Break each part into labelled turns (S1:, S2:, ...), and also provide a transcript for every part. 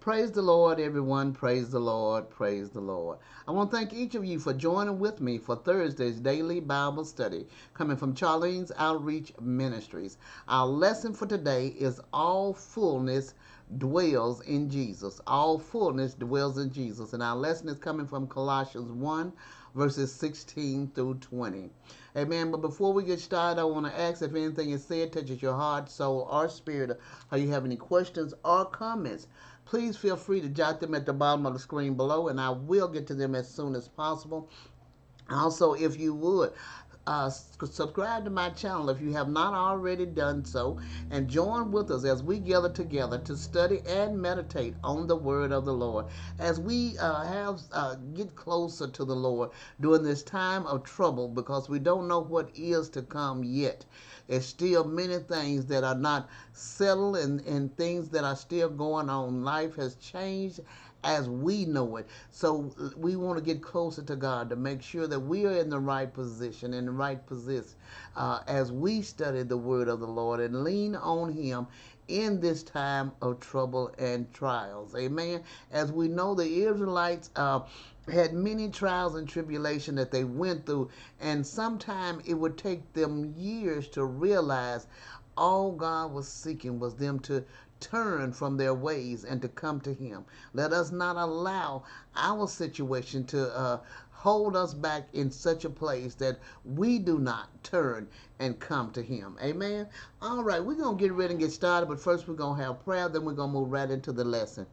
S1: Praise the Lord, everyone. Praise the Lord. Praise the Lord. I want to thank each of you for joining with me for Thursday's daily Bible study coming from Charlene's Outreach Ministries. Our lesson for today is All Fullness Dwells in Jesus. All fullness dwells in Jesus. And our lesson is coming from Colossians 1, verses 16 through 20. Amen. But before we get started, I want to ask if anything is said touches your heart, soul, or spirit, or you have any questions or comments. Please feel free to jot them at the bottom of the screen below, and I will get to them as soon as possible. Also, if you would, subscribe to my channel if you have not already done so, and join with us as we gather together to study and meditate on the word of the Lord as we get closer to the Lord during this time of trouble, because we don't know what is to come yet. There's still many things that are not settled, and things that are still going on. Life has changed as we know it. So we want to get closer to God to make sure that we are in the right position, as we study the word of the Lord and lean on Him in this time of trouble and trials. Amen. As we know, the Israelites had many trials and tribulation that they went through, and sometimes it would take them years to realize all God was seeking was them to turn from their ways and to come to Him. Let us not allow our situation to hold us back in such a place that we do not turn and come to Him. Amen. All right, we're going to get ready and get started, but first we're going to have prayer, then we're going to move right into the lesson.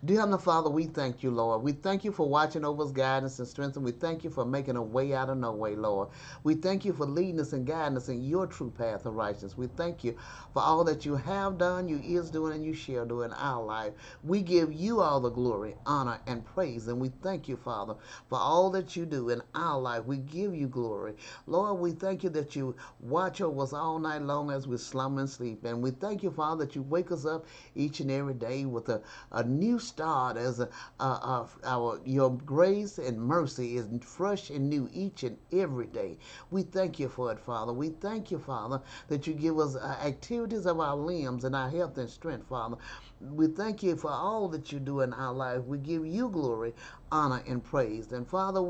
S1: Dear Heavenly Father, we thank you, Lord. We thank you for watching over us, guiding us, and strengthening. We thank you for making a way out of no way, Lord. We thank you for leading us and guiding us in your true path of righteousness. We thank you for all that you have done, you is doing, and you shall do in our life. We give you all the glory, honor, and praise, and we thank you, Father, for all that you do in our life. We give you glory. Lord, we thank you that you watch over us all night long as we slumber and sleep, and we thank you, Father, that you wake us up each and every day with a new start, as your grace and mercy is fresh and new each and every day. We thank you for it, Father. We thank you, Father, that you give us activities of our limbs and our health and strength, Father. We thank you for all that you do in our life. We give you glory, honor, and praise. And Father,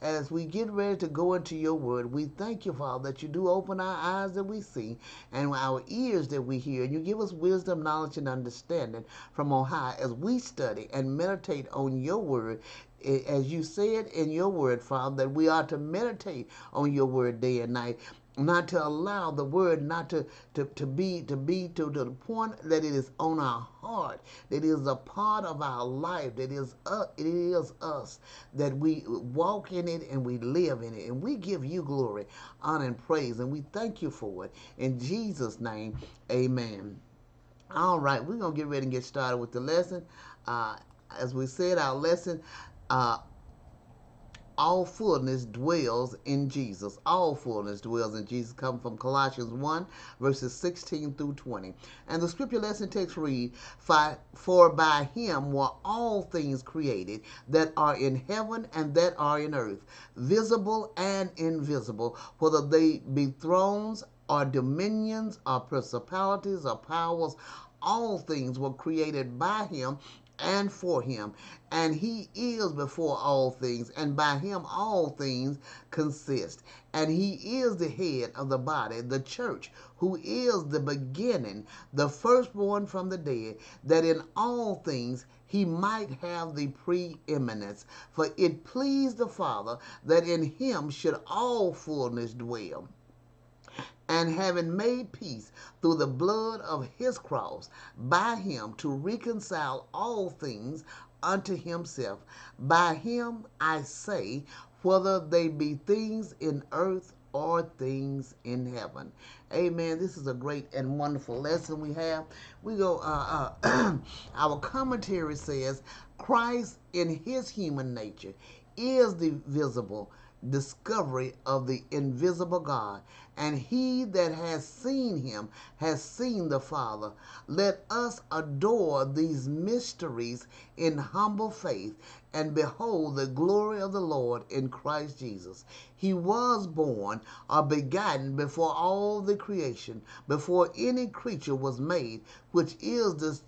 S1: as we get ready to go into your word, we thank you, Father, that you do open our eyes that we see and our ears that we hear. And you give us wisdom, knowledge, and understanding from on high as we study and meditate on your word. As you said in your word, Father, that we are to meditate on your word day and night, not to allow the word not to be to the point that it is on our heart, that it is a part of our life, that it is us, that we walk in it and we live in it, and we give you glory, honor, and praise, and we thank you for it. In Jesus' name, amen. All right, we're going to get ready and get started with the lesson. As we said, our lesson, all fullness dwells in Jesus. All fullness dwells in Jesus, come from Colossians 1, verses 16 through 20. And the scripture lesson text read, For by him were all things created that are in heaven and that are in earth, visible and invisible, whether they be thrones or dominions or principalities or powers. All things were created by him and for him, and he is before all things, and by him all things consist. And he is the head of the body, the church, who is the beginning, the firstborn from the dead, that in all things he might have the preeminence. For it pleased the Father that in him should all fullness dwell, and having made peace through the blood of his cross, by him to reconcile all things unto himself. By him I say, whether they be things in earth or things in heaven. Amen. This is a great and wonderful lesson we have. We go, our commentary says, Christ in his human nature is the visible discovery of the invisible God, and he that has seen him has seen the Father. Let us adore these mysteries in humble faith and behold the glory of the Lord in Christ Jesus. He was born or begotten before all the creation, before any creature was made, which is the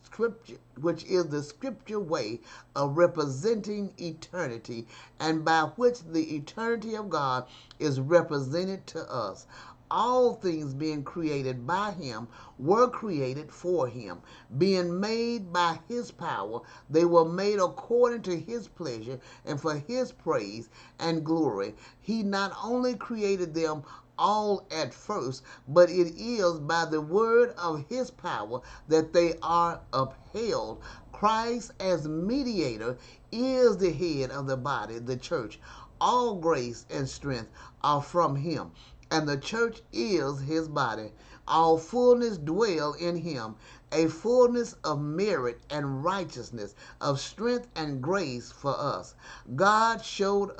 S1: scripture way of representing eternity, and by which the eternity of God is represented to us. All things being created by him were created for him. Being made by his power, they were made according to his pleasure and for his praise and glory. He not only created them all at first, but it is by the word of his power that they are upheld. Christ as mediator is the head of the body, the church. All grace and strength are from him, and the church is his body. All fullness dwell in him, a fullness of merit and righteousness, of strength and grace for us. God showed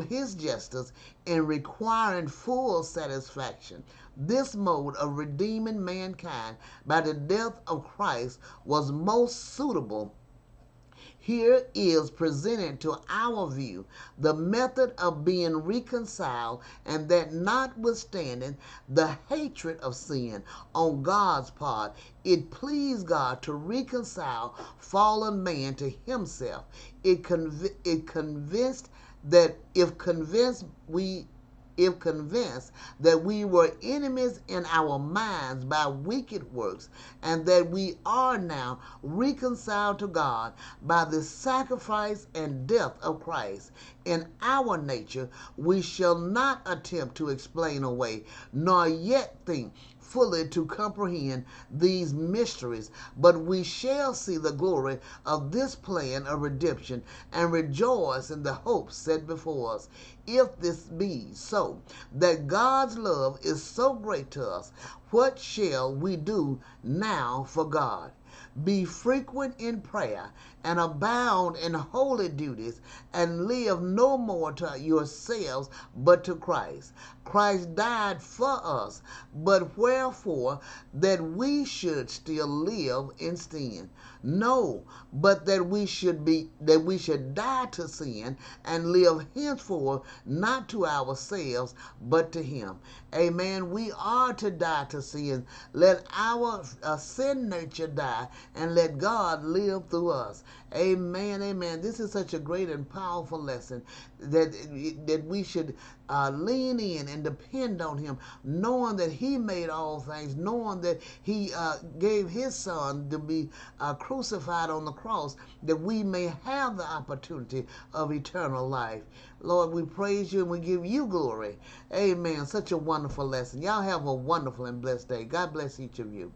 S1: his justice in requiring full satisfaction. This mode of redeeming mankind by the death of Christ was most suitable. Here is presented to our view the method of being reconciled, and that notwithstanding the hatred of sin on God's part, it pleased God to reconcile fallen man to himself. It convinced that if convinced that we were enemies in our minds by wicked works, and that we are now reconciled to God by the sacrifice and death of Christ. In our nature, we shall not attempt to explain away, nor yet think fully to comprehend these mysteries, but we shall see the glory of this plan of redemption and rejoice in the hope set before us. If this be so, that God's love is so great to us, what shall we do now for God? Be frequent in prayer and abound in holy duties, and live no more to yourselves but to Christ. Christ died for us, but wherefore that we should still live in sin? No, but that we should die to sin and live henceforth not to ourselves but to him. Amen. We are to die to sin. Let our sin nature die, and let God live through us. Amen. Amen. This is such a great and powerful lesson that we should lean in and depend on him, knowing that he made all things, knowing that he gave his son to be crucified on the cross, that we may have the opportunity of eternal life. Lord, we praise you and we give you glory. Amen. Such a wonderful lesson. Y'all have a wonderful and blessed day. God bless each of you.